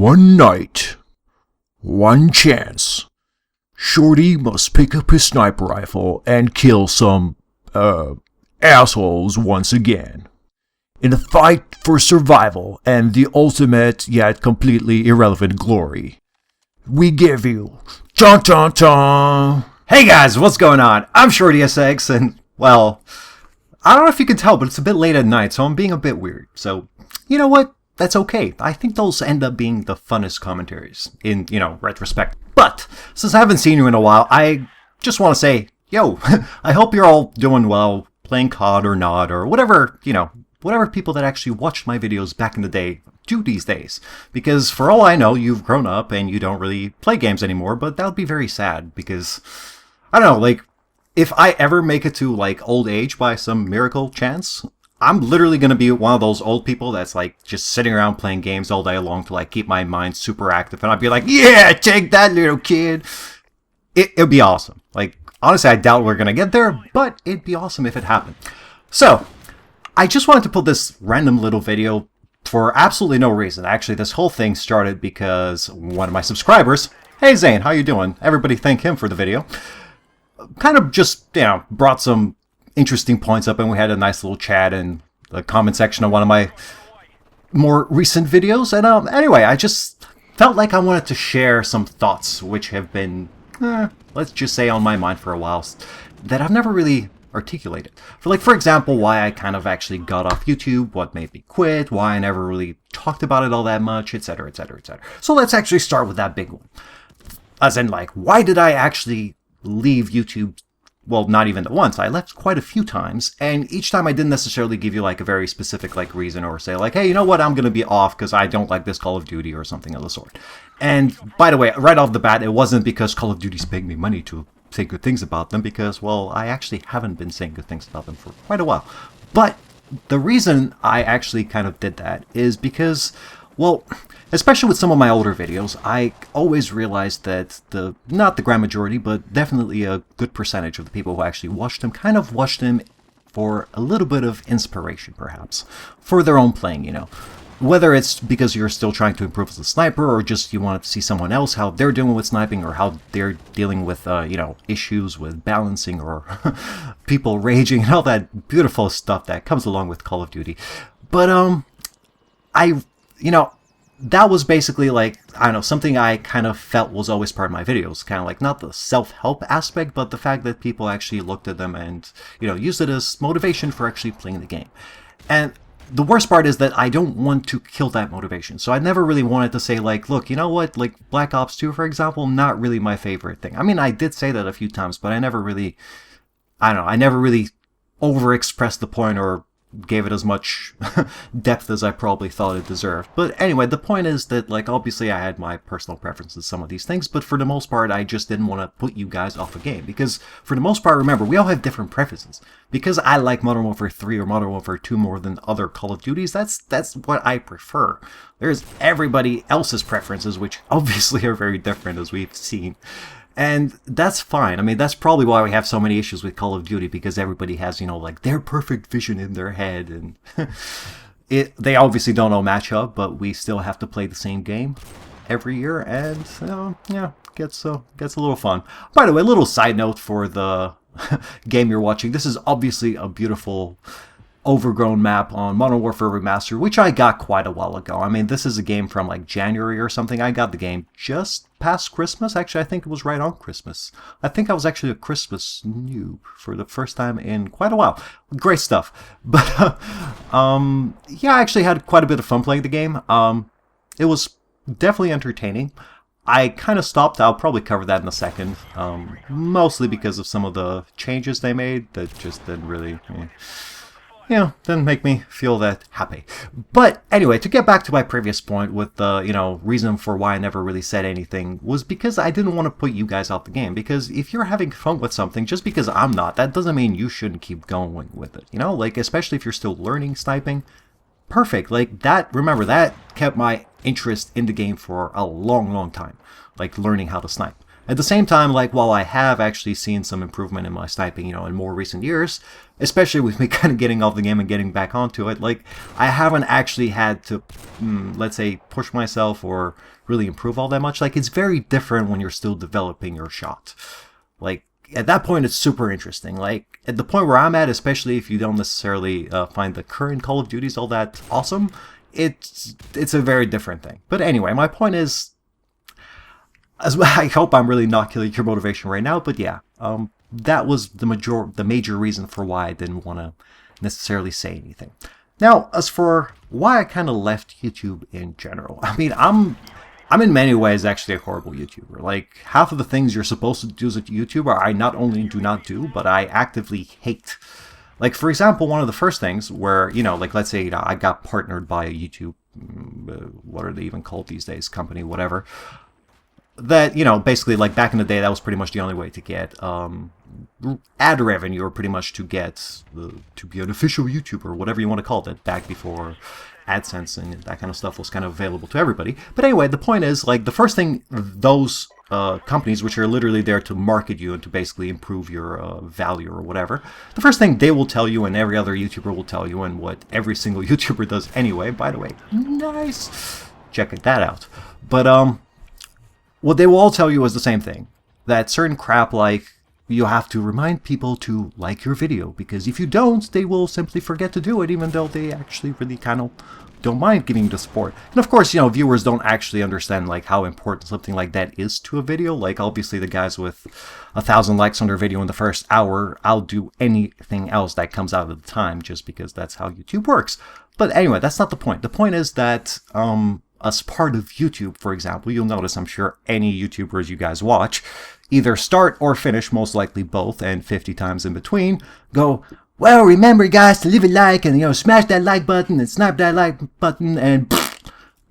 One night, one chance. Shorty must pick up his sniper rifle and kill some, assholes once again. In a fight for survival and the ultimate yet completely irrelevant glory, we give you Chon Chon Chon. Hey guys, what's going on? I'm Shorty SX, and well, I don't know if you can tell, but it's a bit late at night, so I'm being a bit weird. So, you know what? That's okay. I think those end up being the funnest commentaries in, retrospect. But since I haven't seen you in a while, I just want to say, yo, I hope you're all doing well, playing COD or not, or whatever, whatever people that actually watched my videos back in the day do these days. Because for all I know, you've grown up and you don't really play games anymore, but that would be very sad because, I don't know, if I ever make it to, old age by some miracle chance, I'm literally going to be one of those old people that's, just sitting around playing games all day long to, keep my mind super active. And I'd be like, yeah, take that, little kid. It'd be awesome. Honestly, I doubt we're going to get there, but it'd be awesome if it happened. So, I just wanted to put this random little video for absolutely no reason. Actually, this whole thing started because one of my subscribers, hey Zane, how you doing? Everybody thank him for the video. Kind of just, brought some interesting points up, and we had a nice little chat in the comment section of one of my more recent videos. And anyway, I just felt like I wanted to share some thoughts which have been, let's just say, on my mind for a while that I've never really articulated. For example, why I kind of actually got off YouTube, what made me quit, why I never really talked about it all that much, etc, etc, etc. So let's actually start with that big one. As in, why did I actually leave YouTube? Well, not even once. I left quite a few times, and each time I didn't necessarily give you a very specific reason, or say hey, you know what, I'm going to be off because I don't like this Call of Duty or something of the sort. And by the way, right off the bat, it wasn't because Call of Duty's paying me money to say good things about them, because, well, I actually haven't been saying good things about them for quite a while. But the reason I actually kind of did that is because, well, especially with some of my older videos, I always realized that not the grand majority, but definitely a good percentage of the people who actually watched them kind of watched them for a little bit of inspiration, perhaps, for their own playing, Whether it's because you're still trying to improve as a sniper, or just you want to see someone else, how they're doing with sniping, or how they're dealing with, issues with balancing, or people raging, and all that beautiful stuff that comes along with Call of Duty. But, that was basically something I kind of felt was always part of my videos. Kind of not the self-help aspect, but the fact that people actually looked at them and, used it as motivation for actually playing the game. And the worst part is that I don't want to kill that motivation. So I never really wanted to say look, you know what, Black Ops 2, for example, not really my favorite thing. I mean, I did say that a few times, but I never really overexpressed the point or gave it as much depth as I probably thought it deserved. But anyway, the point is that, obviously I had my personal preferences, some of these things, but for the most part, I just didn't want to put you guys off a game. Because, for the most part, remember, we all have different preferences. Because I like Modern Warfare 3 or Modern Warfare 2 more than other Call of Duties, that's what I prefer. There's everybody else's preferences, which obviously are very different, as we've seen. And that's fine. I mean, that's probably why we have so many issues with Call of Duty, because everybody has, their perfect vision in their head, and they obviously don't all match up, but we still have to play the same game every year, and, gets a little fun. By the way, a little side note for the game you're watching. This is obviously a beautiful overgrown map on Modern Warfare Remastered, which I got quite a while ago. I mean, this is a game from January or something. I got the game just past Christmas. Actually, I think it was right on Christmas. I think I was actually a Christmas noob for the first time in quite a while. Great stuff. But, yeah, I actually had quite a bit of fun playing the game. It was definitely entertaining. I kind of stopped. I'll probably cover that in a second. Mostly because of some of the changes they made that just didn't really... didn't make me feel that happy. But anyway, to get back to my previous point with the, reason for why I never really said anything was because I didn't want to put you guys off the game. Because if you're having fun with something, just because I'm not, that doesn't mean you shouldn't keep going with it. Especially if you're still learning sniping. Perfect. Remember, that kept my interest in the game for a long, long time. Learning how to snipe. At the same time, like, while I have actually seen some improvement in my sniping, in more recent years, especially with me kind of getting off the game and getting back onto it, like, I haven't actually had to, let's say, push myself or really improve all that much. Like, it's very different when you're still developing your shot. Like, at that point, it's super interesting. Like, at the point where I'm at, especially if you don't necessarily find the current Call of Duties all that awesome, it's a very different thing. But anyway, my point is, I hope I'm really not killing your motivation right now, but yeah, that was the major reason for why I didn't want to necessarily say anything. Now, as for why I kind of left YouTube in general, I mean, I'm in many ways actually a horrible YouTuber. Like, half of the things you're supposed to do as a YouTuber, I not only do not do, but I actively hate. Like, for example, one of the first things where, like, let's say I got partnered by a YouTube, what are they even called these days, company, whatever. That, basically, like, back in the day, that was pretty much the only way to get ad revenue, or pretty much to get to be an official YouTuber, whatever you want to call it, back before AdSense and that kind of stuff was kind of available to everybody. But anyway, the point is, like, the first thing those companies, which are literally there to market you and to basically improve your value or whatever, the first thing they will tell you, and every other YouTuber will tell you, and what every single YouTuber does anyway, by the way, nice, checking that out. But what they will all tell you is the same thing, that certain crap like, you have to remind people to like your video, because if you don't, they will simply forget to do it, even though they actually really kind of don't mind giving you the support. And of course, viewers don't actually understand like how important something like that is to a video. Like, obviously the guys with 1,000 likes on their video in the first hour, I'll do anything else that comes out at the time, just because that's how YouTube works. But anyway, that's not the point. The point is that as part of YouTube, for example, you'll notice, I'm sure any YouTubers you guys watch either start or finish, most likely both, and 50 times in between, go, well, remember guys to leave a like, and smash that like button and snipe that like button, and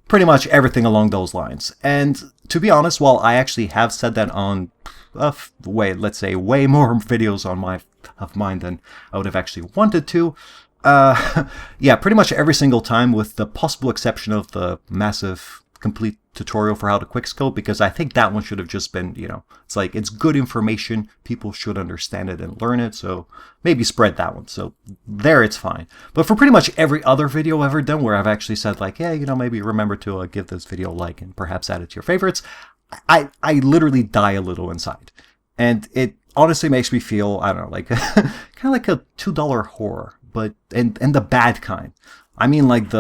pretty much everything along those lines. And to be honest, while I actually have said that on let's say way more videos of mine than I would have actually wanted to, yeah, pretty much every single time, with the possible exception of the massive complete tutorial for how to quickscope, because I think that one should have just been, it's like, it's good information, people should understand it and learn it, so maybe spread that one. So there, it's fine. But for pretty much every other video I've ever done where I've actually said like, yeah, maybe remember to give this video a like and perhaps add it to your favorites, I literally die a little inside. And it honestly makes me feel, I don't know, like kind of like a $2 horror, but and the bad kind. I mean, like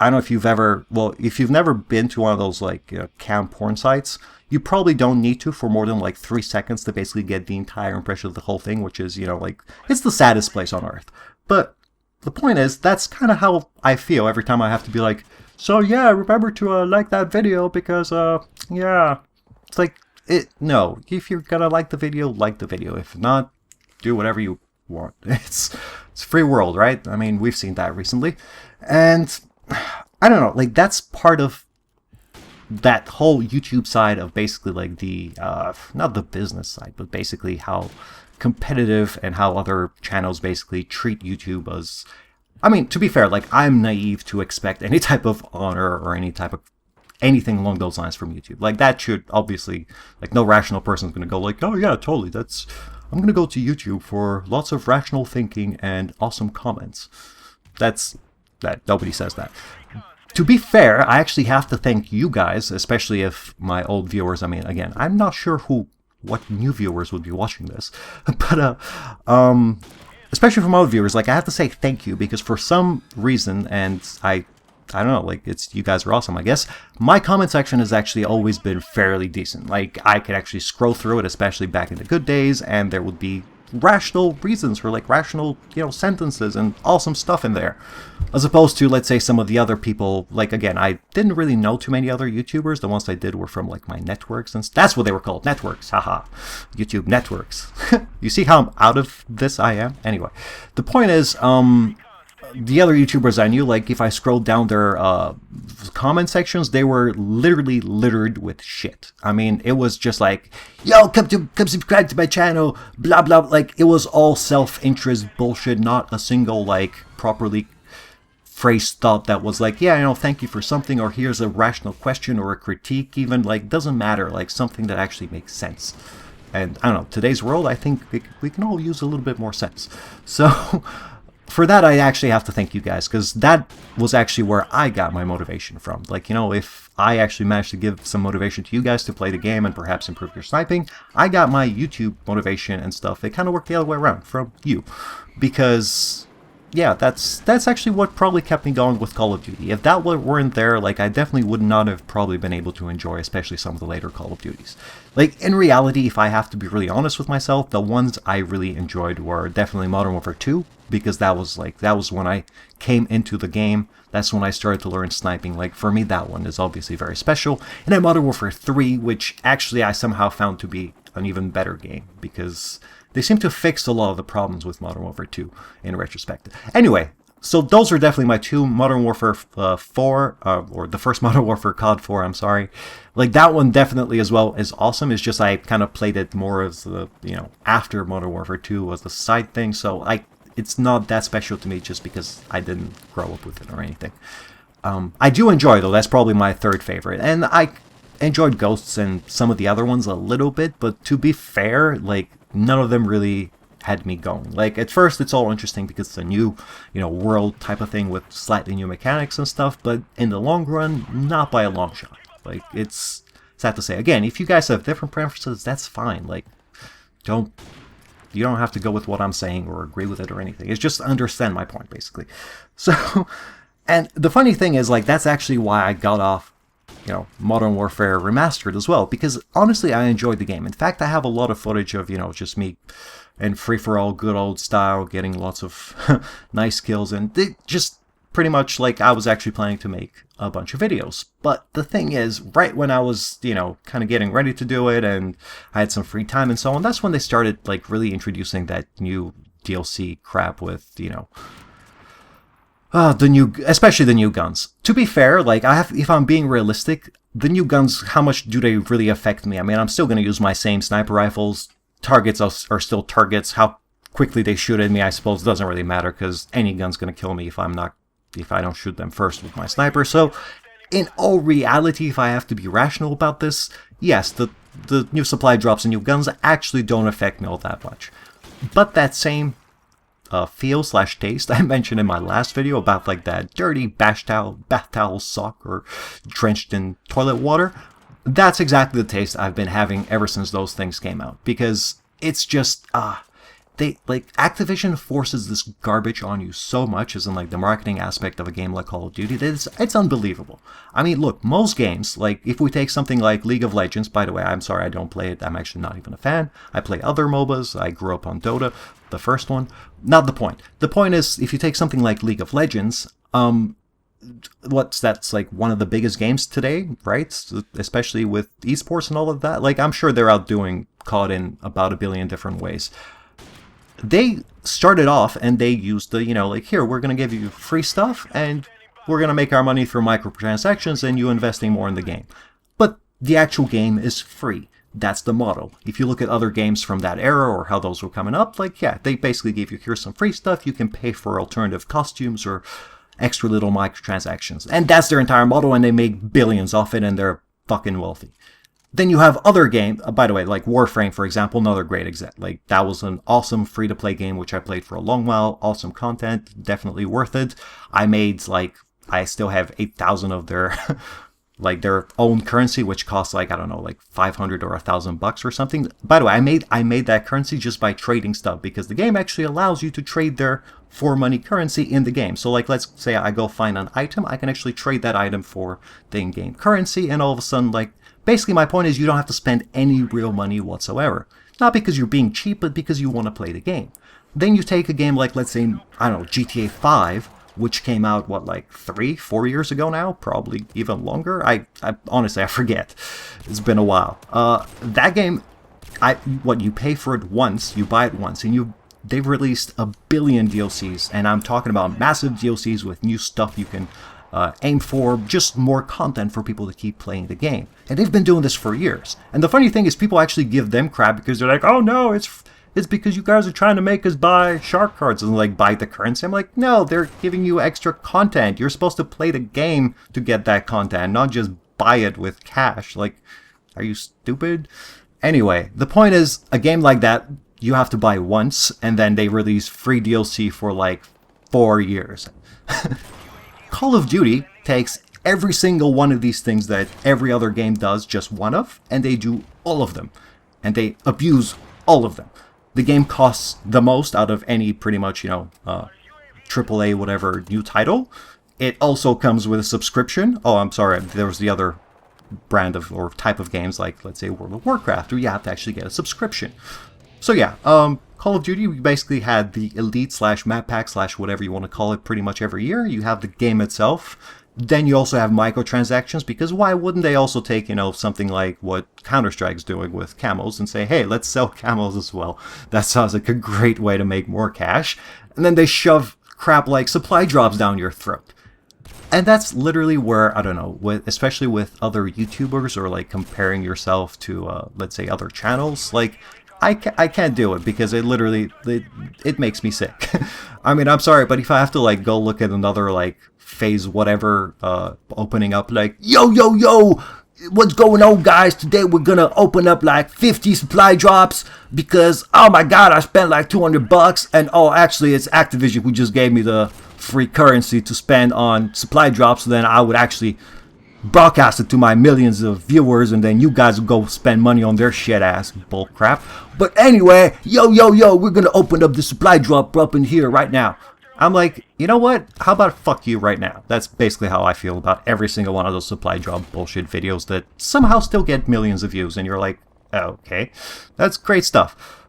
I don't know if you've ever, well, if you've never been to one of those like cam porn sites, you probably don't need to for more than like 3 seconds to basically get the entire impression of the whole thing, which is, like, it's the saddest place on earth. But the point is, that's kind of how I feel every time I have to be like, so yeah, remember to like that video, because yeah, it's like, no, if you're gonna like the video, like the video. If not, do whatever you want. It's free world, right? I mean, we've seen that recently. And I don't know, like, that's part of that whole YouTube side of basically like the, not the business side, but basically how competitive and how other channels basically treat YouTube as, I mean, to be fair, like, I'm naive to expect any type of honor or any type of anything along those lines from YouTube. Like, that should obviously, like, no rational person's gonna go like, oh yeah, totally, I'm gonna go to YouTube for lots of rational thinking and awesome comments. That nobody says that. To be fair, I actually have to thank you guys, especially if my old viewers, I mean, again, I'm not sure what new viewers would be watching this, but especially from old viewers, like, I have to say thank you, because for some reason, and I don't know, like, you guys are awesome, I guess, my comment section has actually always been fairly decent. Like, I could actually scroll through it, especially back in the good days, and there would be rational reasons for, like, rational, sentences and awesome stuff in there. As opposed to, let's say, some of the other people, like, again, I didn't really know too many other YouTubers. The ones I did were from, like, my networks, and that's what they were called, networks, haha. YouTube networks. You see how out of this I am? Anyway, the point is, the other YouTubers I knew, like, if I scrolled down their comment sections, they were literally littered with shit. I mean, it was just like, yo, come subscribe to my channel, blah, blah. Like, it was all self-interest bullshit, not a single, like, properly phrased thought that was like, yeah, thank you for something, or here's a rational question or a critique even, like, doesn't matter, like something that actually makes sense. And I don't know, today's world, I think we can all use a little bit more sense. So for that, I actually have to thank you guys, because that was actually where I got my motivation from. Like, if I actually managed to give some motivation to you guys to play the game and perhaps improve your sniping, I got my YouTube motivation and stuff. It kind of worked the other way around from you. Because, yeah, that's actually what probably kept me going with Call of Duty. If that weren't there, like, I definitely would not have probably been able to enjoy, especially some of the later Call of Duties. Like, in reality, if I have to be really honest with myself, the ones I really enjoyed were definitely Modern Warfare 2, because that was when I came into the game. That's when I started to learn sniping. Like, for me, that one is obviously very special. And then Modern Warfare 3, which actually I somehow found to be an even better game, because they seem to fix a lot of the problems with Modern Warfare 2 in retrospect. Anyway, so those are definitely my two. Modern Warfare 4, or the first Modern Warfare COD 4, I'm sorry. Like, that one definitely as well is awesome. It's just I kind of played it more as the, after Modern Warfare 2 was the side thing. So it's not that special to me just because I didn't grow up with it or anything. I do enjoy, though. That's probably my third favorite. And I enjoyed Ghosts and some of the other ones a little bit. But to be fair, like, none of them really had me going. Like, at first it's all interesting because it's a new, world type of thing with slightly new mechanics and stuff, but in the long run, not by a long shot. Like, it's sad to say. Again, if you guys have different preferences, that's fine. Like, you don't have to go with what I'm saying or agree with it or anything. It's just understand my point, basically. So, and the funny thing is, like, that's actually why I got off Modern Warfare Remastered as well, because honestly I enjoyed the game. In fact, I have a lot of footage of just me in free-for-all good old style getting lots of nice kills, and it just pretty much like I was actually planning to make a bunch of videos. But the thing is, right when I was kind of getting ready to do it and I had some free time and so on, that's when they started like really introducing that new DLC crap with especially the new guns. To be fair, like if I'm being realistic, the new guns, how much do they really affect me? I mean, I'm still going to use my same sniper rifles. Targets are still targets. How quickly they shoot at me, I suppose, doesn't really matter, because any gun's going to kill me if I don't shoot them first with my sniper. So, in all reality, if I have to be rational about this, yes, the new supply drops and new guns actually don't affect me all that much. But that same feel/taste I mentioned in my last video about like that dirty bath towel sock or drenched in toilet water, that's exactly the taste I've been having ever since those things came out, because it's just Activision forces this garbage on you so much, as in like the marketing aspect of a game like Call of Duty, it's unbelievable. I mean, look, most games, like if we take something like League of Legends, by the way, I'm sorry I don't play it, I'm actually not even a fan. I play other MOBAs, I grew up on Dota, the first one. Not the point. The point is, if you take something like League of Legends, that's like one of the biggest games today, right? Especially with esports and all of that. Like, I'm sure they're outdoing COD in about a billion different ways. They started off and they used the, like, here, we're going to give you free stuff and we're going to make our money through microtransactions and you investing more in the game. But the actual game is free. That's the model. If you look at other games from that era or how those were coming up, like, yeah, they basically gave you, here's some free stuff, you can pay for alternative costumes or extra little microtransactions. And that's their entire model, and they make billions off it and they're fucking wealthy. Then you have other games, by the way, like Warframe, for example, another great example. Like, that was an awesome free-to-play game, which I played for a long while. Awesome content, definitely worth it. I still have 8,000 of their, their own currency, which costs, I don't know, 500 or $1,000 or something. By the way, I made that currency just by trading stuff, because the game actually allows you to trade their for money currency in the game. So, let's say I go find an item, I can actually trade that item for the in-game currency, and all of a sudden, basically, my point is you don't have to spend any real money whatsoever. Not because you're being cheap, but because you want to play the game. Then you take a game like, let's say, GTA 5, which came out, 3-4 years ago now? Probably even longer? I honestly, I forget. It's been a while. That game, you pay for it once, you buy it once, and they've released a billion DLCs, and I'm talking about massive DLCs with new stuff you can aim for, just more content for people to keep playing the game. And they've been doing this for years. And the funny thing is, people actually give them crap because they're like, oh no, it's because you guys are trying to make us buy shark cards and like buy the currency. I'm like, no, they're giving you extra content. You're supposed to play the game to get that content, not just buy it with cash. Like, are you stupid? Anyway, the point is, a game like that, you have to buy once, and then they release free DLC for like 4 years. Call of Duty takes every single one of these things that every other game does, just one of, and they do all of them. And they abuse all of them. The game costs the most out of any pretty much, AAA whatever new title. It also comes with a subscription. Oh, I'm sorry, there was the other brand of or type of games like, let's say, World of Warcraft, where you have to actually get a subscription. So yeah, Call of Duty, we basically had the Elite / Map Pack / whatever you want to call it pretty much every year. You have the game itself. Then you also have microtransactions, because why wouldn't they also take, something like what Counter-Strike's doing with camos and say, hey, let's sell camos as well. That sounds like a great way to make more cash. And then they shove crap like supply drops down your throat. And that's literally where, I don't know, especially with other YouTubers or like comparing yourself to, let's say, other channels, like, I can't do it because it makes me sick. I mean, I'm sorry, but if I have to like go look at another like phase whatever opening up like, yo, what's going on, guys? Today we're gonna open up like 50 supply drops because, oh my god, I spent like $200 and oh, actually it's Activision who just gave me the free currency to spend on supply drops, so then I would actually broadcast it to my millions of viewers, and then you guys will go spend money on their shit ass bull crap. But anyway, yo, we're gonna open up the supply drop up in here right now. I'm like, you know what? How about fuck you right now? That's basically how I feel about every single one of those supply drop bullshit videos that somehow still get millions of views, and you're like, oh, okay, that's great stuff.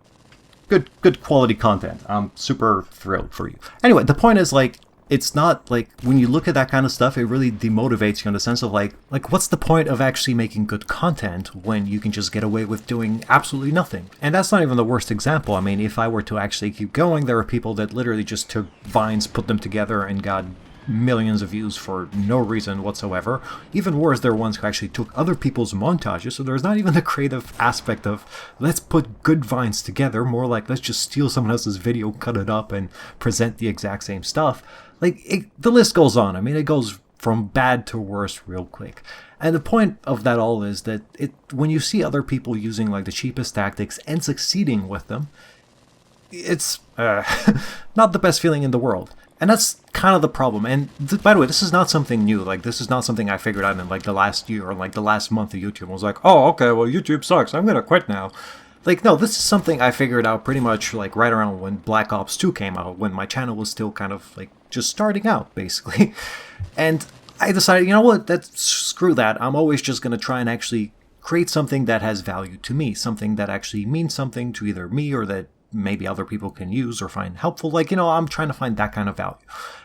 Good quality content. I'm super thrilled for you. Anyway, the point is, like, it's not like when you look at that kind of stuff, it really demotivates you in the sense of like what's the point of actually making good content when you can just get away with doing absolutely nothing? And that's not even the worst example. I mean, if I were to actually keep going, there are people that literally just took Vines, put them together, and got millions of views for no reason whatsoever. Even worse, there are ones who actually took other people's montages, so there's not even the creative aspect of let's put good Vines together, more like let's just steal someone else's video, cut it up, and present the exact same stuff. The list goes on. I mean, it goes from bad to worse real quick. And the point of that all is that when you see other people using like the cheapest tactics and succeeding with them, it's not the best feeling in the world. And that's kind of the problem. And by the way, this is not something new. Like, this is not something I figured out in like the last year or like the last month of YouTube. I was like, oh, okay, well, YouTube sucks. I'm going to quit now. Like, no, this is something I figured out pretty much like right around when Black Ops 2 came out, when my channel was still kind of like just starting out, basically. And I decided, you know what, screw that. I'm always just going to try and actually create something that has value to me, something that actually means something to either me or that maybe other people can use or find helpful. Like, I'm trying to find that kind of value.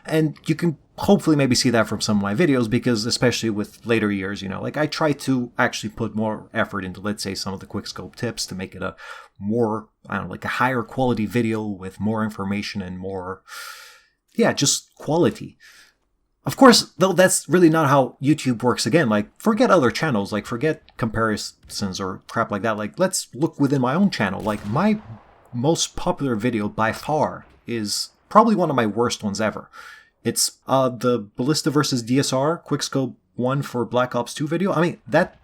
And you can hopefully maybe see that from some of my videos, because especially with later years, like I try to actually put more effort into, let's say, some of the QuickScope tips to make it a more, like a higher quality video with more information and more, just quality. Of course, though, that's really not how YouTube works again. Like, forget other channels, like forget comparisons or crap like that. Like, let's look within my own channel. Like, my most popular video by far is probably one of my worst ones ever. It's the Ballista versus DSR QuickScope 1 for Black Ops 2 video. I mean, that,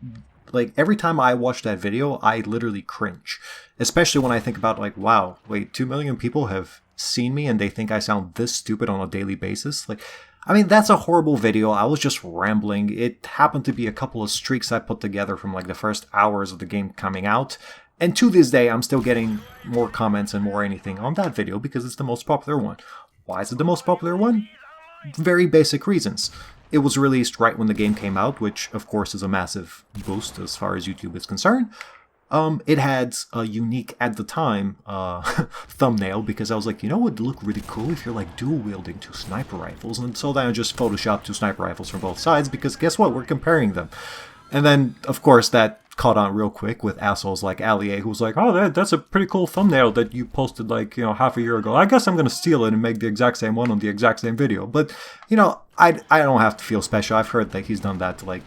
like, every time I watch that video, I literally cringe. Especially when I think about, like, wow, wait, 2 million people have seen me and they think I sound this stupid on a daily basis? Like, I mean, that's a horrible video. I was just rambling. It happened to be a couple of streaks I put together from, like, the first hours of the game coming out. And to this day, I'm still getting more comments and more anything on that video because it's the most popular one. Why is it the most popular one? Very basic reasons. It was released right when the game came out, which of course is a massive boost as far as YouTube is concerned. It had a unique, at the time, thumbnail, because I was like, what would look really cool if you're like dual-wielding 2 sniper rifles? And so then I just photoshopped 2 sniper rifles from both sides, because guess what? We're comparing them. And then, of course, that caught on real quick with assholes like Ali A, who was like, oh, that's a pretty cool thumbnail that you posted like, half a year ago. I guess I'm going to steal it and make the exact same one on the exact same video. But, I don't have to feel special. I've heard that he's done that to like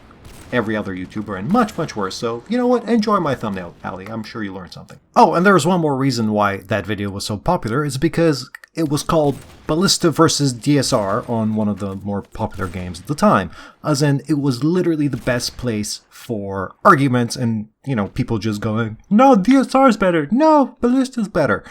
every other YouTuber and much, much worse. So, you know what? Enjoy my thumbnail, Ali. I'm sure you learned something. Oh, and there was one more reason why that video was so popular. It's because it was called Ballista versus DSR on one of the more popular games at the time. As in, it was literally the best place for arguments and, you know, people just going, no, DSR's better. No, Ballista's better.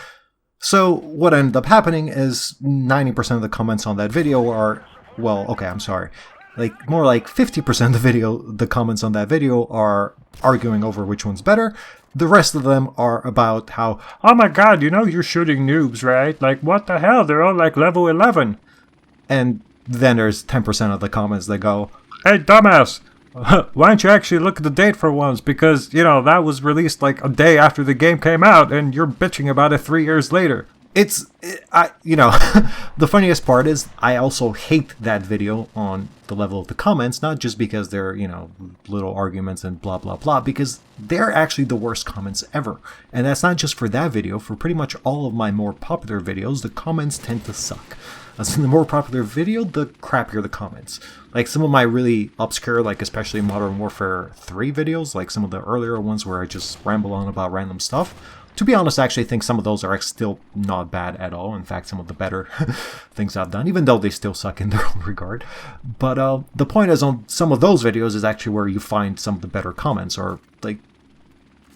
So what ended up happening is 90% of the comments on that video are, well, okay, I'm sorry. Like, more like 50% of the comments on that video are arguing over which one's better. The rest of them are about how, oh my god, you know you're shooting noobs, right? Like, what the hell? They're all like level 11. And then there's 10% of the comments that go, hey, dumbass, why don't you actually look at the date for once? Because, you know, that was released like a day after the game came out, and you're bitching about it 3 years later. You know, the funniest part is I also hate that video on the level of the comments, not just because they're, you know, little arguments and blah, blah, blah, because they're actually the worst comments ever. And that's not just for that video. For pretty much all of my more popular videos, the comments tend to suck. As in the more popular video, the crappier the comments. Like some of my really obscure, like especially Modern Warfare 3 videos, like some of the earlier ones where I just ramble on about random stuff. To be honest, I actually think some of those are still not bad at all. In fact, some of the better things I've done, even though they still suck in their own regard. But the point is, on some of those videos is actually where you find some of the better comments. Or, like,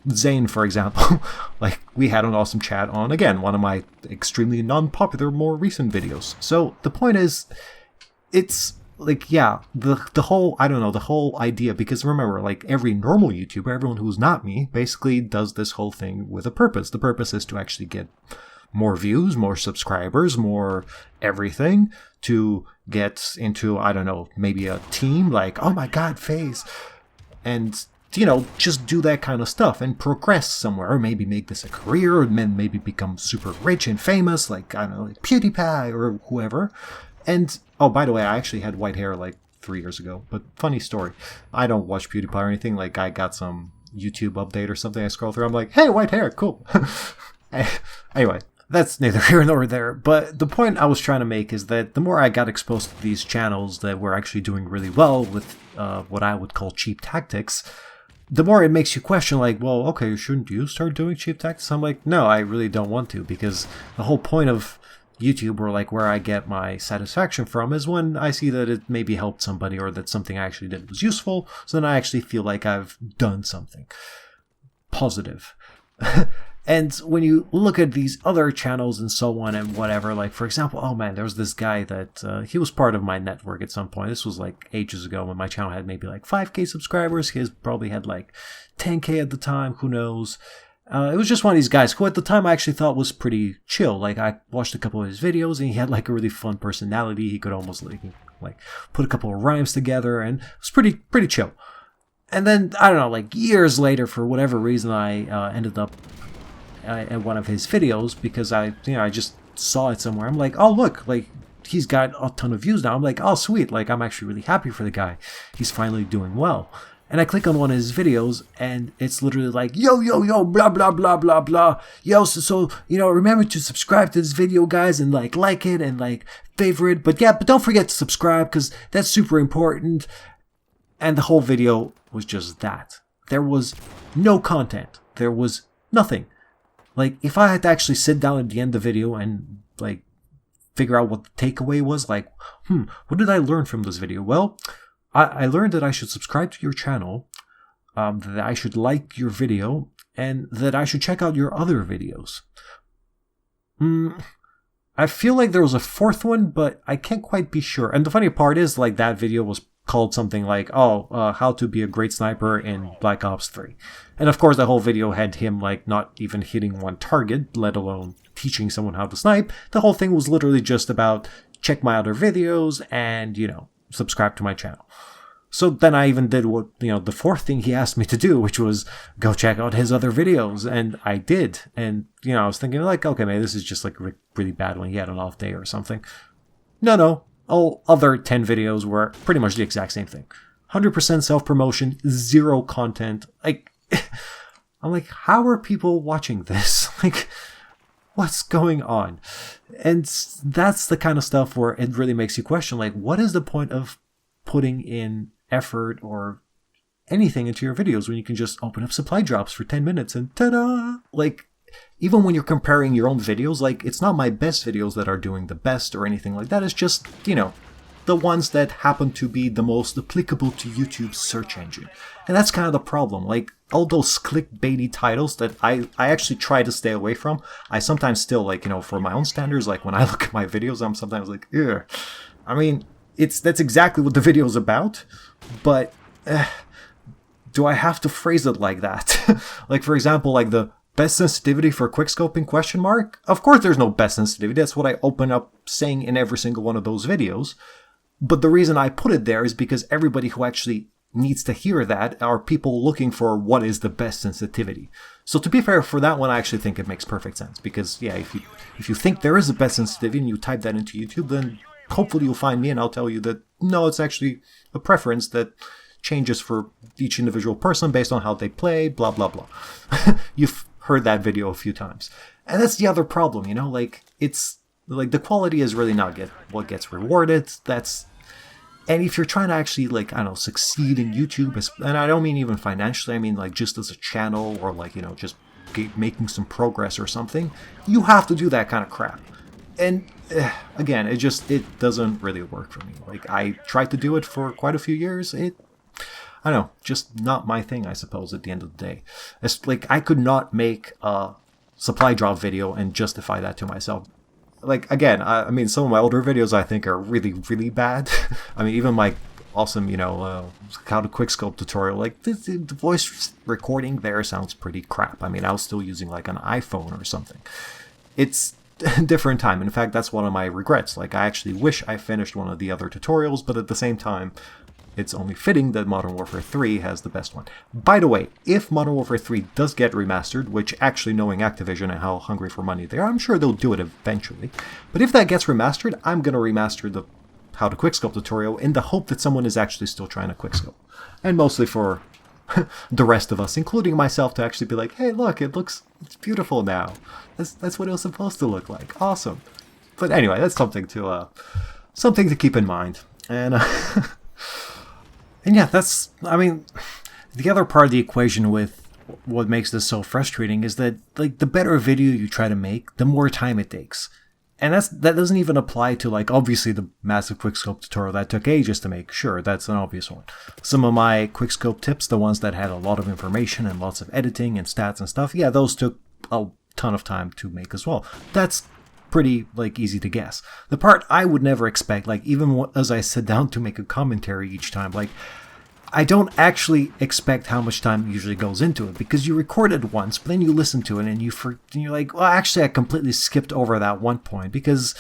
Zane, for example. Like, we had an awesome chat on, again, one of my extremely non-popular, more recent videos. So, the point is, it's... like, yeah, the whole, I don't know, the whole idea, because remember, like, every normal YouTuber, everyone who's not me, basically does this whole thing with a purpose. The purpose is to actually get more views, more subscribers, more everything, to get into, I don't know, maybe a team, like, oh my god, FaZe, and, you know, just do that kind of stuff and progress somewhere, or maybe make this a career, or then maybe become super rich and famous, like, I don't know, like PewDiePie, or whoever. And, oh, by the way, I actually had white hair like 3 years ago, but funny story. I don't watch PewDiePie or anything, like I got some YouTube update or something I scroll through, I'm like, hey, white hair, cool. Anyway, that's neither here nor there, but the point I was trying to make is that the more I got exposed to these channels that were actually doing really well with what I would call cheap tactics, the more it makes you question, like, well, okay, shouldn't you start doing cheap tactics? I'm like, no, I really don't want to, because the whole point of YouTube, or like where I get my satisfaction from, is when I see that it maybe helped somebody or that something I actually did was useful, so then I actually feel like I've done something positive. And when you look at these other channels and so on and whatever, like for example, oh man, there was this guy that he was part of my network at some point. This was like ages ago when my channel had maybe like 5k subscribers. His probably had like 10k at the time, who knows. It was just one of these guys who at the time I actually thought was pretty chill. Like, I watched a couple of his videos and he had like a really fun personality. He could almost like put a couple of rhymes together, and it was pretty chill. And then, I don't know, like years later, for whatever reason, I ended up at one of his videos because I just saw it somewhere. I'm like, oh look, like he's got a ton of views now. I'm like, oh sweet, like I'm actually really happy for the guy. He's finally doing well. And I click on one of his videos, and it's literally like, yo, blah, blah, blah, blah, blah. Yo, so you know, remember to subscribe to this video, guys, and like it, and like favorite. But don't forget to subscribe, because that's super important. And the whole video was just that. There was no content. There was nothing. Like, if I had to actually sit down at the end of the video and like figure out what the takeaway was, like, what did I learn from this video? Well, I learned that I should subscribe to your channel, that I should like your video, and that I should check out your other videos. I feel like there was a fourth one, but I can't quite be sure. And the funny part is, like, that video was called something like, how to be a great sniper in Black Ops 3. And of course, the whole video had him, like, not even hitting one target, let alone teaching someone how to snipe. The whole thing was literally just about check my other videos and, you know, subscribe to my channel. So then I even did what, you know, the fourth thing he asked me to do, which was go check out his other videos. And I did. And, you know, I was thinking like, okay, maybe this is just like a really bad one. He had an off day or something. No. All other 10 videos were pretty much the exact same thing. 100% self-promotion, zero content. Like, I'm like, how are people watching this? Like, what's going on? And that's the kind of stuff where it really makes you question, like, what is the point of putting in effort or anything into your videos when you can just open up supply drops for 10 minutes and ta-da! Like, even when you're comparing your own videos, like, it's not my best videos that are doing the best or anything like that. It's just, you know, the ones that happen to be the most applicable to YouTube's search engine. And that's kind of the problem. Like, all those clickbaity titles that I actually try to stay away from, I sometimes still, like, you know, for my own standards, like, when I look at my videos, I'm sometimes like, ugh. I mean, that's exactly what the video is about, but do I have to phrase it like that? Like, for example, like the best sensitivity for quickscoping question mark? Of course there's no best sensitivity. That's what I open up saying in every single one of those videos. But the reason I put it there is because everybody who actually needs to hear that are people looking for what is the best sensitivity. So to be fair, for that one, I actually think it makes perfect sense. Because, yeah, if you think there is a best sensitivity and you type that into YouTube, then hopefully you'll find me and I'll tell you that, no, it's actually a preference that changes for each individual person based on how they play, blah, blah, blah. You've heard that video a few times. And that's the other problem, you know? Like, it's like the quality is really not what gets rewarded. And if you're trying to actually, like, I don't know, succeed in YouTube, and I don't mean even financially, I mean like just as a channel or like, you know, just making some progress or something, you have to do that kind of crap. And again, it doesn't really work for me. Like, I tried to do it for quite a few years. I don't know, just not my thing, I suppose, at the end of the day. It's like, I could not make a supply drop video and justify that to myself. Like, again, I mean, some of my older videos I think are really, really bad. I mean, even my awesome, you know, how to quickscope tutorial, like, the voice recording there sounds pretty crap. I mean, I was still using, like, an iPhone or something. It's a different time. In fact, that's one of my regrets. Like, I actually wish I finished one of the other tutorials, but at the same time, it's only fitting that Modern Warfare 3 has the best one. By the way, if Modern Warfare 3 does get remastered, which actually knowing Activision and how hungry for money they are, I'm sure they'll do it eventually. But if that gets remastered, I'm going to remaster the How to Quickscope tutorial in the hope that someone is actually still trying to quickscope. And mostly for the rest of us, including myself, to actually be like, hey, look, it's beautiful now. That's what it was supposed to look like. Awesome. But anyway, that's something to keep in mind. And and yeah, I mean, the other part of the equation with what makes this so frustrating is that, like, the better video you try to make, the more time it takes. And that doesn't even apply to, like, obviously the massive quickscope tutorial that took ages to make. Sure, that's an obvious one. Some of my quickscope tips, the ones that had a lot of information and lots of editing and stats and stuff, yeah, those took a ton of time to make as well. That's pretty, like, easy to guess. The part I would never expect, like, even as I sit down to make a commentary each time, like, I don't actually expect how much time usually goes into it, because you record it once, but then you listen to it and you're like, well, actually I completely skipped over that one point because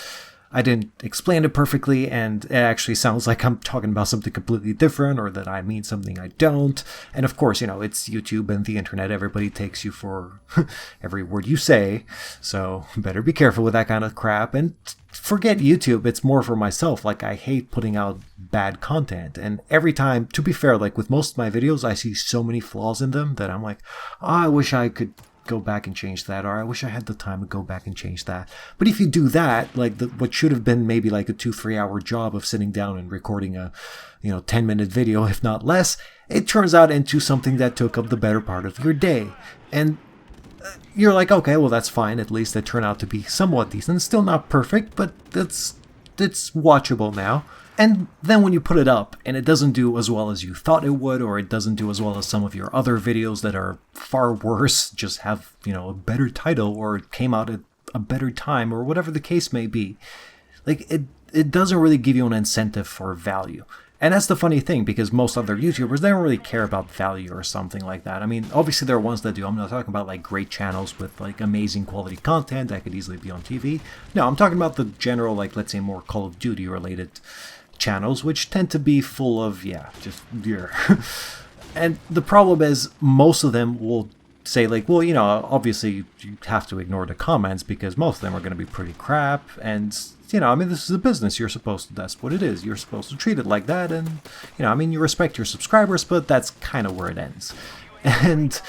I didn't explain it perfectly, and it actually sounds like I'm talking about something completely different, or that I mean something I don't. And of course, you know, it's YouTube and the internet. Everybody takes you for every word you say, so better be careful with that kind of crap. And forget YouTube, it's more for myself. Like, I hate putting out bad content, and every time, to be fair, like with most of my videos, I see so many flaws in them that I'm like, oh, I wish I could go back and change that, or I wish I had the time to go back and change that. But if you do that, like what should have been maybe like a 2-3 hour job of sitting down and recording a 10-minute video, if not less, it turns out into something that took up the better part of your day. And you're like, okay, well, that's fine. At least it turned out to be somewhat decent. Still not perfect, but it's watchable now. And then when you put it up and it doesn't do as well as you thought it would, or it doesn't do as well as some of your other videos that are far worse, just have, a better title, or it came out at a better time, or whatever the case may be, like, it doesn't really give you an incentive for value. And that's the funny thing, because most other YouTubers, they don't really care about value or something like that. I mean, obviously there are ones that do. I'm not talking about like great channels with like amazing quality content that could easily be on TV. No, I'm talking about the general, like, let's say more Call of Duty related channels, which tend to be full of, And the problem is, most of them will say like, well, obviously you have to ignore the comments because most of them are going to be pretty crap. And, I mean, this is a business. You're supposed to, that's what it is. You're supposed to treat it like that. And, I mean, you respect your subscribers, but that's kind of where it ends. And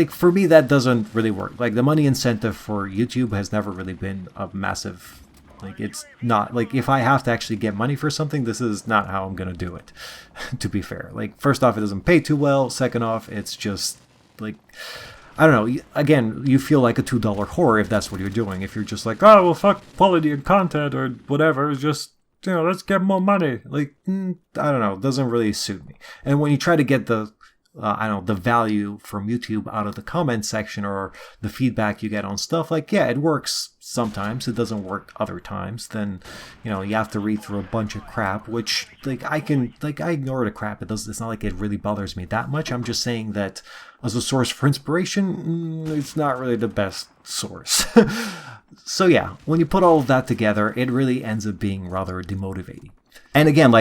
for me, that doesn't really work. Like, the money incentive for YouTube has never really been a massive Like, it's not, like, if I have to actually get money for something, this is not how I'm gonna do it, to be fair. Like, first off, it doesn't pay too well. Second off, it's just, like, I don't know. Again, you feel like a $2 whore if that's what you're doing. If you're just like, oh, well, fuck quality and content or whatever, just, let's get more money. Like, I don't know. It doesn't really suit me. And when you try to get the the value from YouTube out of the comment section or the feedback you get on stuff, like, yeah, it works sometimes. It doesn't work other times. Then, you have to read through a bunch of crap, which, like, I ignore the crap. It's not like it really bothers me that much. I'm just saying that as a source for inspiration, it's not really the best source. So yeah, when you put all of that together, it really ends up being rather demotivating. And again,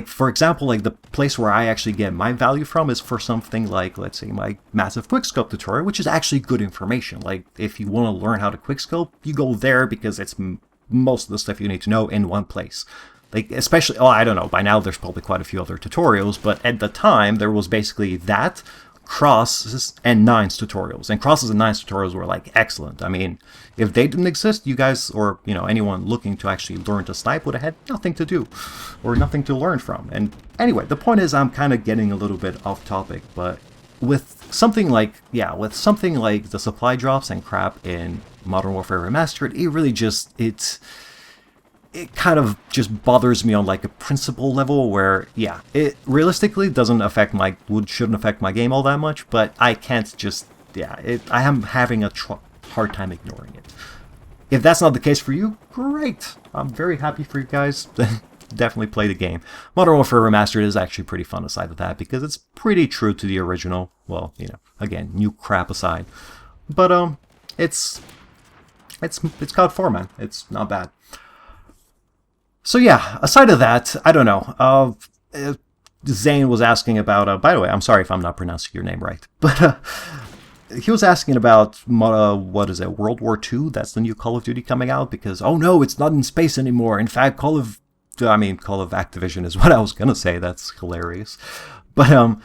for example, like the place where I actually get my value from is for something like, let's say, my massive QuickScope tutorial, which is actually good information. Like, if you want to learn how to QuickScope, you go there because it's most of the stuff you need to know in one place. Like, especially, I don't know, by now there's probably quite a few other tutorials, but at the time there was basically that, crosses, and nines tutorials. And crosses and nines tutorials were, like, excellent. I mean, if they didn't exist, you guys, or, anyone looking to actually learn to snipe would have had nothing to do, or nothing to learn from. And anyway, the point is, I'm kind of getting a little bit off topic, but with something like the supply drops and crap in Modern Warfare Remastered, it really just, it kind of just bothers me on like a principle level where, yeah, it realistically shouldn't affect my game all that much, but I can't just, I am having a hard time ignoring it. If that's not the case for you, great. I'm very happy for you guys. Definitely play the game. Modern Warfare Remastered is actually pretty fun aside of that because it's pretty true to the original. Well, again, new crap aside. But it's COD 4, man. It's not bad. So yeah, aside of that, I don't know. Zane was asking about, by the way, I'm sorry if I'm not pronouncing your name right, but he was asking about, what is it, World War II? That's the new Call of Duty coming out because, oh no, it's not in space anymore. In fact, Call of Activision is what I was going to say. That's hilarious. But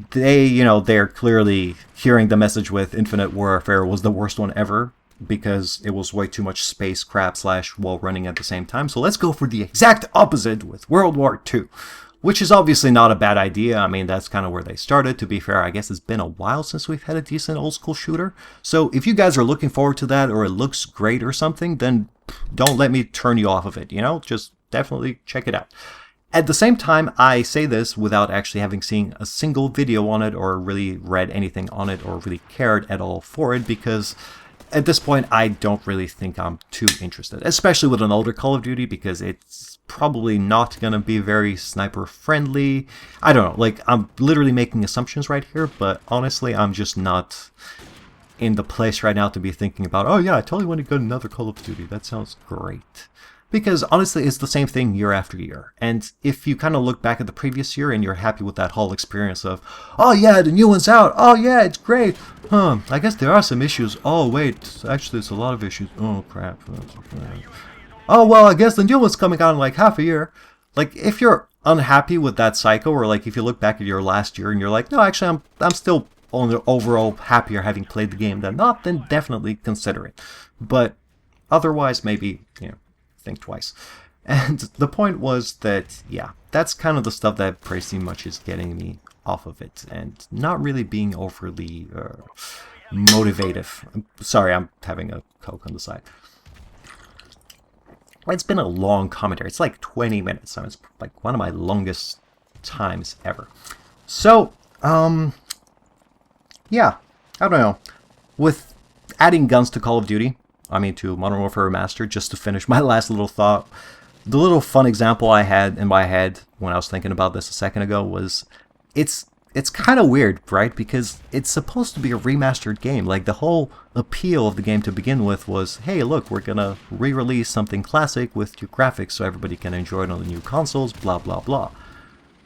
they're clearly hearing the message with Infinite Warfare was the worst one ever, because it was way too much space crap / while running at the same time. So let's go for the exact opposite with World War II, which is obviously not a bad idea. I mean, that's kind of where they started. To be fair, I guess it's been a while since we've had a decent old school shooter. So if you guys are looking forward to that, or it looks great or something, then don't let me turn you off of it, just definitely check it out. At the same time, I say this without actually having seen a single video on it or really read anything on it or really cared at all for it, because at this point, I don't really think I'm too interested, especially with an older Call of Duty, because it's probably not going to be very sniper friendly. I don't know, like, I'm literally making assumptions right here, but honestly, I'm just not in the place right now to be thinking about, oh yeah, I totally want to get another Call of Duty. That sounds great. Because honestly, it's the same thing year after year. And if you kind of look back at the previous year and you're happy with that whole experience of, oh yeah, the new one's out. Oh yeah, it's great. I guess there are some issues. Oh wait, actually there's a lot of issues. Oh crap. Oh well, I guess the new one's coming out in like half a year. Like, if you're unhappy with that cycle, or like if you look back at your last year and you're like, no, actually I'm still on the overall happier having played the game than not, then definitely consider it. But otherwise, maybe, think twice. And the point was that, yeah, that's kind of the stuff that pretty much is getting me off of it and not really being overly motivative. Sorry, I'm having a Coke on the side. It's been a long commentary. It's like 20 minutes. So it's like one of my longest times ever. So, yeah, I don't know. With adding guns to Call of Duty, to Modern Warfare Remastered, just to finish my last little thought, the little fun example I had in my head when I was thinking about this a second ago was, it's kind of weird, right? Because it's supposed to be a remastered game. Like, the whole appeal of the game to begin with was, hey, look, we're gonna re-release something classic with new graphics so everybody can enjoy it on the new consoles, blah, blah, blah.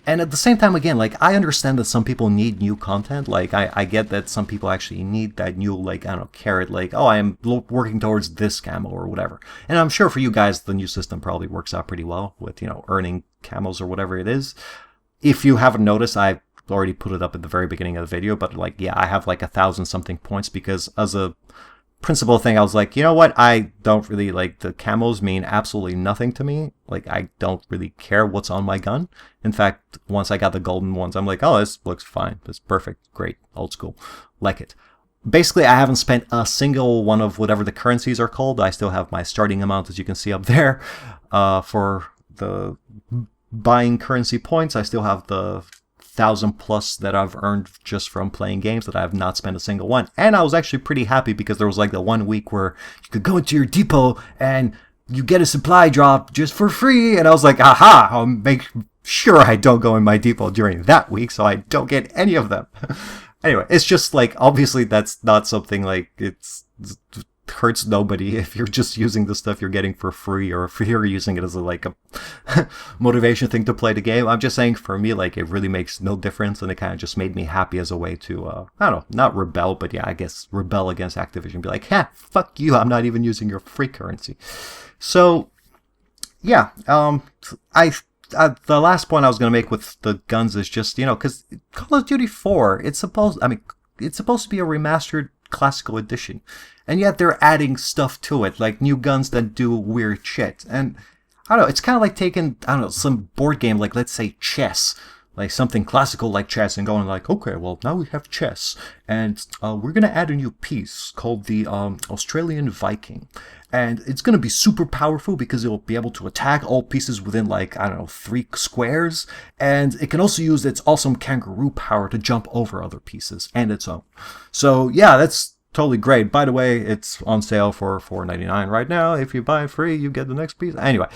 And at the same time, again, like, I understand that some people need new content. Like, I get that some people actually need that new, like, I don't know, carrot, like, oh, I am working towards this camo or whatever. And I'm sure for you guys, the new system probably works out pretty well with, earning camos or whatever it is. If you haven't noticed, I've already put it up at the very beginning of the video, but, like, yeah, I have like 1,000 something points because as a principle thing, I was like, you know what? I don't really like the camos mean absolutely nothing to me. Like, I don't really care what's on my gun. In fact, once I got the golden ones, I'm like, oh, this looks fine. It's perfect. Great. Old school. Like it. Basically, I haven't spent a single one of whatever the currencies are called. I still have my starting amount, as you can see up there, for the buying currency points. I still have the 1,000 plus that I've earned just from playing games that I have not spent a single one. And I was actually pretty happy because there was like the 1 week where you could go into your depot and you get a supply drop just for free. And I was like, aha, I'll make sure I don't go in my depot during that week so I don't get any of them. Anyway, it's just like, obviously that's not something like it hurts nobody if you're just using the stuff you're getting for free, or if you're using it as a motivation thing to play the game. I'm just saying, for me, like, it really makes no difference, and it kind of just made me happy as a way to, I don't know, not rebel, but yeah, I guess rebel against Activision. Be like, fuck you, I'm not even using your free currency. So, yeah, the last point I was going to make with the guns is just, because Call of Duty 4, it's supposed to be a remastered classical edition, and yet they're adding stuff to it, like new guns that do weird shit. And I don't know, it's kind of like taking, some board game, like let's say chess, like something classical like chess, and going like, okay, well, now we have chess, and we're going to add a new piece called the Australian Viking. And it's going to be super powerful because it will be able to attack all pieces within 3 squares. And it can also use its awesome kangaroo power to jump over other pieces and its own. So yeah, that's totally great. By the way, it's on sale for $4.99 right now. If you buy it free, you get the next piece. Anyway.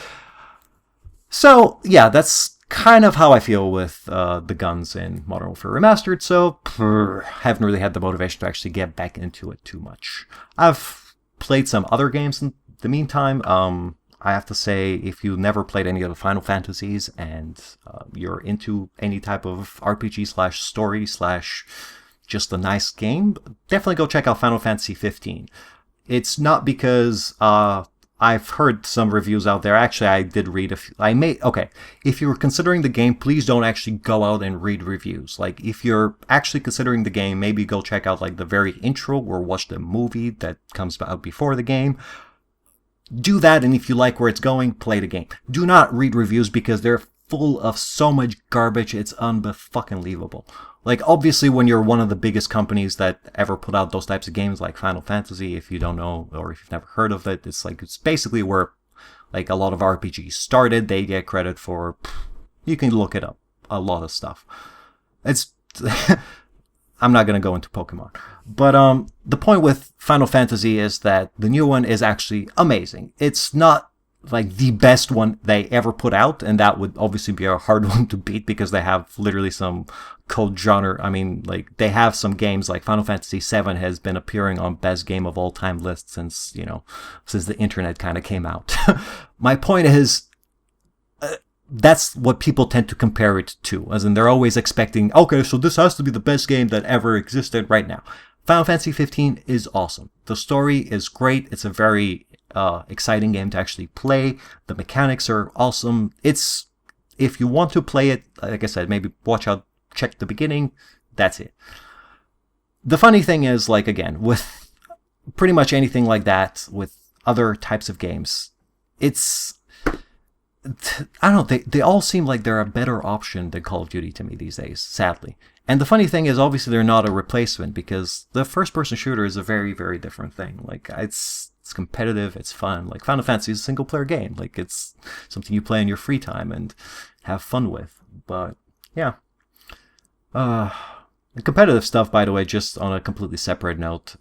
So yeah, that's kind of how I feel with the guns in Modern Warfare Remastered. So haven't really had the motivation to actually get back into it too much. I've played some other games in the meantime. I have to say, if you never played any of the Final Fantasies and you're into any type of RPG / story / just a nice game, definitely go check out Final Fantasy 15. It's not because I've heard some reviews out there. Actually, I did read a few. Okay, if you're considering the game, please don't actually go out and read reviews. Like, if you're actually considering the game, maybe go check out the very intro or watch the movie that comes out before the game. Do that, and if you like where it's going, play the game. Do not read reviews because they're full of so much garbage, it's unfucking-believable. Like, obviously, when you're one of the biggest companies that ever put out those types of games, like Final Fantasy, if you don't know, or if you've never heard of it, it's basically where, a lot of RPGs started. They get credit for, you can look it up, a lot of stuff. It's, I'm not going to go into Pokemon. But, the point with Final Fantasy is that the new one is actually amazing. It's not the best one they ever put out, and that would obviously be a hard one to beat because they have literally some code genre. I mean, they have some games like Final Fantasy VII has been appearing on best game of all time lists since the internet kind of came out. My point is, that's what people tend to compare it to, as in they're always expecting, okay, so this has to be the best game that ever existed right now. Final Fantasy 15 is awesome. The story is great. It's a very exciting game to actually play. The mechanics are awesome. If you want to play it, like I said, maybe check the beginning. That's it. The funny thing is, again, with pretty much anything like that, with other types of games, I don't know, they all seem like they're a better option than Call of Duty to me these days, sadly. And the funny thing is, obviously, they're not a replacement because the first-person shooter is a very, very different thing. It's competitive, it's fun. Final Fantasy is a single-player game. It's something you play in your free time and have fun with. But, yeah. The competitive stuff, by the way, just on a completely separate note.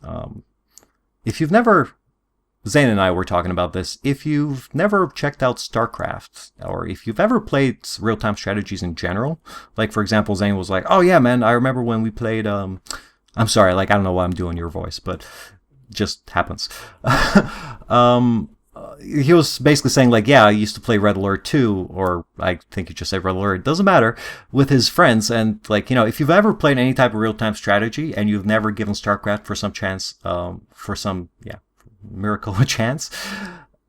If you've never... Zane and I were talking about this. If you've never checked out StarCraft, or if you've ever played real-time strategies in general, for example, Zane was like, oh yeah, man, I remember when we played, I'm sorry, I don't know why I'm doing your voice, but just happens. He was basically saying, yeah, I used to play Red Alert 2, or I think he just said Red Alert, it doesn't matter, with his friends, and, if you've ever played any type of real-time strategy, and you've never given StarCraft for some chance, miracle a chance,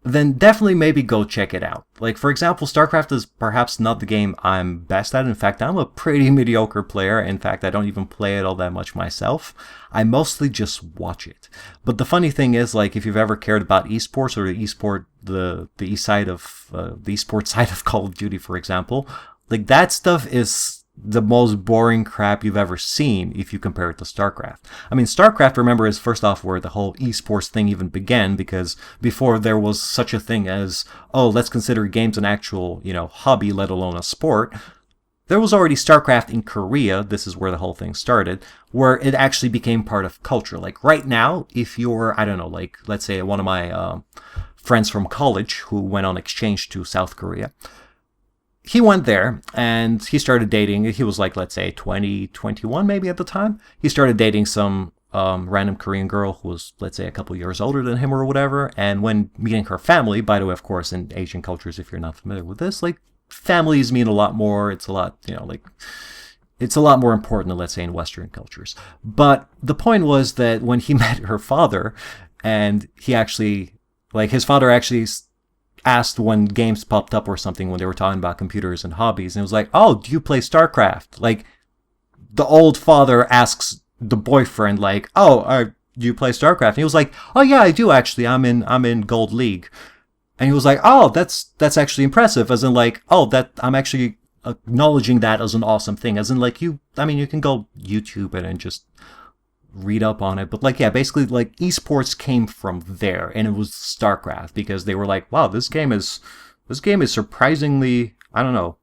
then definitely maybe go check it out. Like, for example, StarCraft is perhaps not the game I'm best at. In fact, I'm a pretty mediocre player. In fact, I don't even play it all that much myself. I mostly just watch it. But the funny thing is, like, if you've ever cared about esports or the esports side of Call of Duty, for example, like, that stuff is the most boring crap you've ever seen if you compare it to StarCraft. I mean, StarCraft, remember, is first off where the whole esports thing even began, because before there was such a thing as, oh, let's consider games an actual, hobby, let alone a sport. There was already StarCraft in Korea, this is where the whole thing started, where it actually became part of culture. Like, right now, if you're, I don't know, like, let's say one of my friends from college who went on exchange to South Korea, he went there and he started dating. He was like, let's say 20, 21 maybe at the time. He started dating some random Korean girl who was, let's say, a couple years older than him or whatever. And when meeting her family, by the way, of course, in Asian cultures, if you're not familiar with this, like, families mean a lot more. It's a lot, it's a lot more important than, let's say, in Western cultures. But the point was that when he met her father, and he actually, like, his father actually asked when games popped up or something when they were talking about computers and hobbies, and it was like, oh, do you play StarCraft? Like, the old father asks the boyfriend, like, oh, do you play StarCraft? And he was like, oh yeah, I do actually. I'm in Gold League. And he was like, oh, that's actually impressive. As in, like, oh, that I'm actually acknowledging that as an awesome thing. As in, like, you can go YouTube it and just read up on it. But, like, yeah, basically, like, esports came from there, and it was StarCraft, because they were like, wow, this game is surprisingly, I don't know,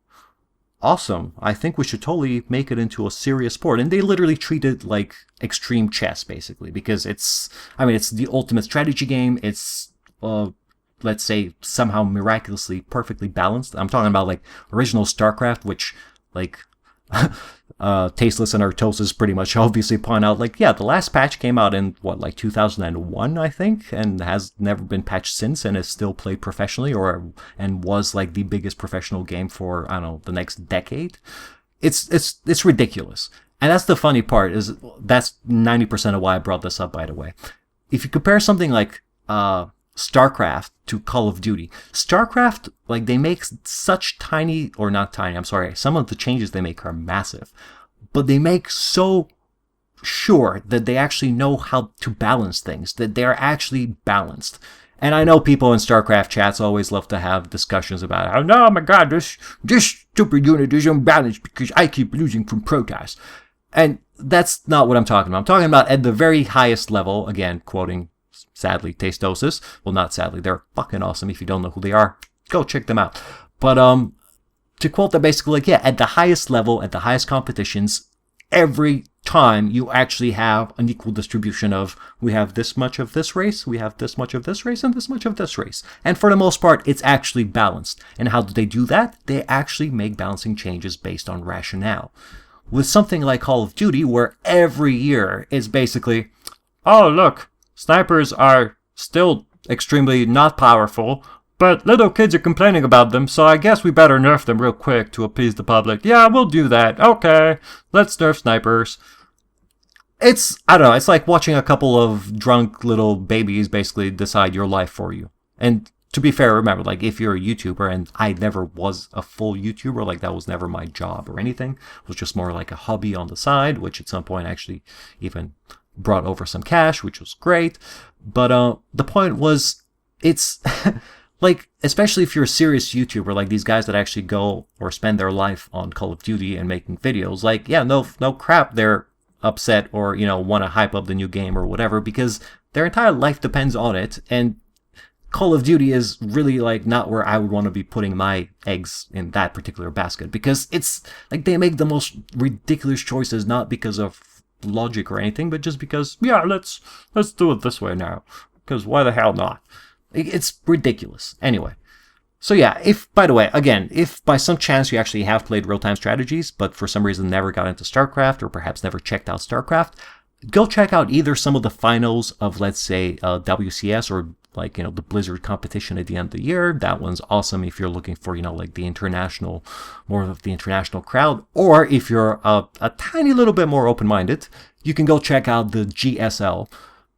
awesome. I think we should totally make it into a serious sport. And they literally treat it like extreme chess, basically, because it's the ultimate strategy game. It's let's say, somehow miraculously perfectly balanced. I'm talking about, like, original StarCraft, which, like, Tasteless and Artosis pretty much obviously point out, like, yeah, the last patch came out in, 2001, I think, and has never been patched since, and is still played professionally, and was, like, the biggest professional game for, I don't know, the next decade. It's ridiculous. And that's the funny part, is that's 90% of why I brought this up, by the way. If you compare something like StarCraft to Call of Duty, StarCraft, like, they make such tiny, or not tiny, I'm sorry, some of the changes they make are massive, but they make so sure that they actually know how to balance things, that they're actually balanced. And I know people in StarCraft chats always love to have discussions about, oh no, my god, this stupid unit is unbalanced because I keep losing from Protoss. And that's not what I'm talking about. I'm talking about at the very highest level, again, quoting, sadly, Tastosis. Well, not sadly, they're fucking awesome. If you don't know who they are, go check them out. But to quote that, basically, like, yeah, at the highest level, at the highest competitions, every time you actually have an equal distribution of, we have this much of this race, we have this much of this race, and this much of this race. And for the most part, it's actually balanced. And how do they do that? They actually make balancing changes based on rationale. With something like Call of Duty, where every year it's basically, oh, look, snipers are still extremely not powerful, but little kids are complaining about them, so I guess we better nerf them real quick to appease the public. Yeah, we'll do that. Okay, let's nerf snipers. I don't know, it's like watching a couple of drunk little babies basically decide your life for you. And to be fair, remember, like, if you're a YouTuber, and I never was a full YouTuber, like, that was never my job or anything. It was just more like a hobby on the side, which at some point actually even brought over some cash, which was great. But the point was, it's like, especially if you're a serious YouTuber, like these guys that actually go or spend their life on Call of Duty and making videos, like, yeah, no crap, they're upset or, want to hype up the new game or whatever, because their entire life depends on it. And Call of Duty is really, like, not where I would want to be putting my eggs in that particular basket, because it's like they make the most ridiculous choices, not because of logic or anything, but just because, yeah, let's do it this way now, because why the hell not? It's ridiculous. Anyway, so yeah, if, by the way, again, if by some chance you actually have played real-time strategies, but for some reason never got into StarCraft, or perhaps never checked out StarCraft, go check out either some of the finals of, let's say, WCS, or, like, the Blizzard competition at the end of the year. That one's awesome if you're looking for, like, more of the international crowd. Or if you're a tiny little bit more open-minded, you can go check out the GSL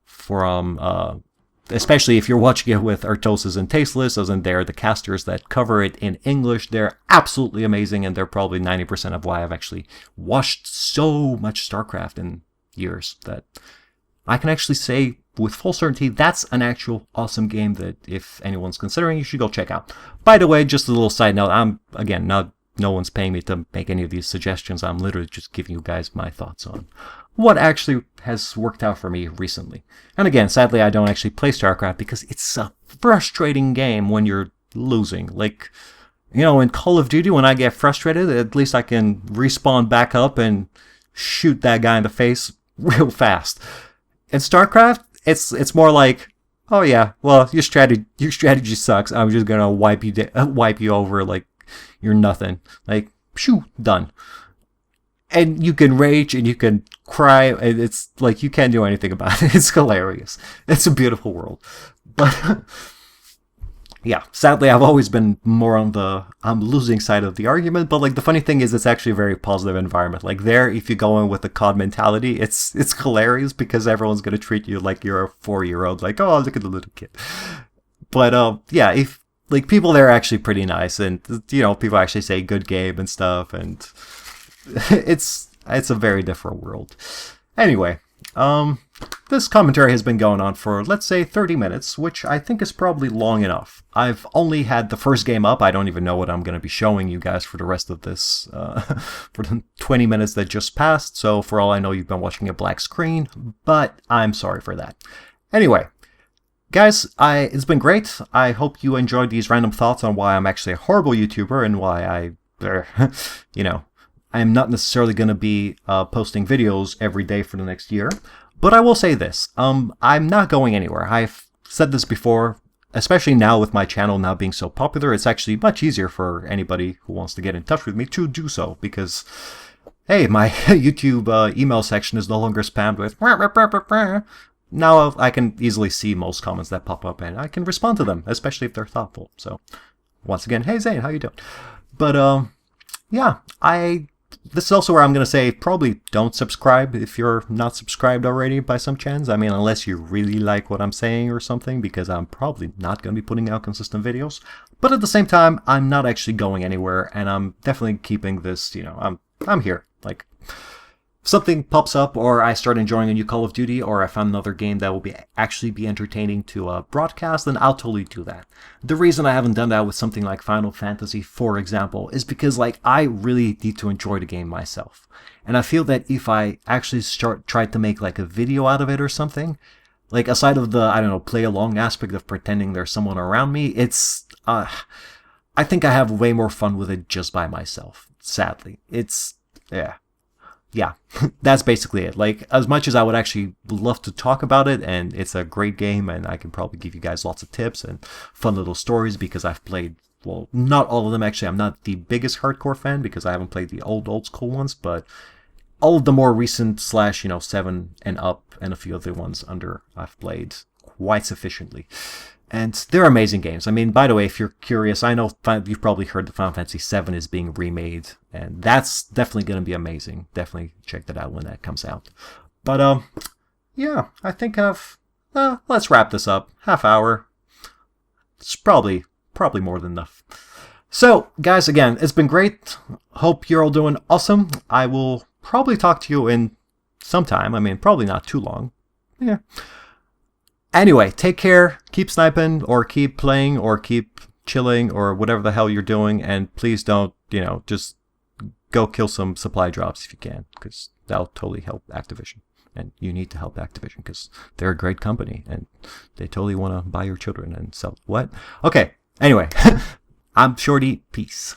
from especially if you're watching it with Artosis and Tasteless, as in they're the casters that cover it in English. They're absolutely amazing, and they're probably 90% of why I've actually watched so much StarCraft in years that I can actually say with full certainty that's an actual awesome game that if anyone's considering, you should go check out. By the way, just a little side note, I'm, again, no one's paying me to make any of these suggestions. I'm literally just giving you guys my thoughts on what actually has worked out for me recently. And again, sadly, I don't actually play StarCraft because it's a frustrating game when you're losing. Like, you know, in Call of Duty, when I get frustrated, at least I can respawn back up and shoot that guy in the face real fast. In StarCraft, it's more like, oh yeah, well, your strategy sucks. I'm just gonna wipe you over like you're nothing. Like, shoo, done. And you can rage and you can cry, and it's like you can't do anything about it. It's hilarious. It's a beautiful world. But yeah, sadly, I've always been more on the I'm losing side of the argument. But like the funny thing is, it's actually a very positive environment. Like there, if you go in with the COD mentality, it's hilarious because everyone's gonna treat you like you're a 4-year-old. Like, oh, look at the little kid. But yeah, if like people there are actually pretty nice, and you know, people actually say good game and stuff, and it's a very different world. Anyway, this commentary has been going on for, let's say, 30 minutes, which I think is probably long enough. I've only had the first game up. I don't even know what I'm going to be showing you guys for the rest of this, for the 20 minutes that just passed. So for all I know, you've been watching a black screen, but I'm sorry for that. Anyway, guys, it's been great. I hope you enjoyed these random thoughts on why I'm actually a horrible YouTuber and why you know, I'm not necessarily going to be posting videos every day for the next year. But I will say this, I'm not going anywhere. I've said this before, especially now with my channel now being so popular, it's actually much easier for anybody who wants to get in touch with me to do so, because, hey, my YouTube email section is no longer spammed with now I can easily see most comments that pop up, and I can respond to them, especially if they're thoughtful. So, once again, hey Zane, how you doing? But, yeah, this is also where I'm going to say probably don't subscribe if you're not subscribed already by some chance. I mean, unless you really like what I'm saying or something, because I'm probably not going to be putting out consistent videos. But at the same time, I'm not actually going anywhere, and I'm definitely keeping this, you know, I'm here. Like, if something pops up, or I start enjoying a new Call of Duty, or I found another game that will actually be entertaining to broadcast, then I'll totally do that. The reason I haven't done that with something like Final Fantasy, for example, is because like I really need to enjoy the game myself. And I feel that if I actually try to make like a video out of it or something, like aside of the, I don't know, play along aspect of pretending there's someone around me, it's, I think I have way more fun with it just by myself, sadly. Yeah, that's basically it. Like, as much as I would actually love to talk about it, and it's a great game, and I can probably give you guys lots of tips and fun little stories because I've played, well, not all of them actually. I'm not the biggest hardcore fan because I haven't played the old school ones, but all of the more recent / you know, 7 and up and a few other ones under I've played quite sufficiently. And they're amazing games. I mean, by the way, if you're curious, I know you've probably heard that Final Fantasy VII is being remade, and that's definitely going to be amazing. Definitely check that out when that comes out. But, yeah, I think let's wrap this up. Half hour. It's probably more than enough. So, guys, again, it's been great. Hope you're all doing awesome. I will probably talk to you in some time. I mean, probably not too long. Yeah. Anyway, take care, keep sniping, or keep playing, or keep chilling, or whatever the hell you're doing, and please don't, you know, just go kill some supply drops if you can, because that'll totally help Activision. And you need to help Activision, because they're a great company, and they totally want to buy your children and sell. What? Okay, anyway, I'm Shorty, peace.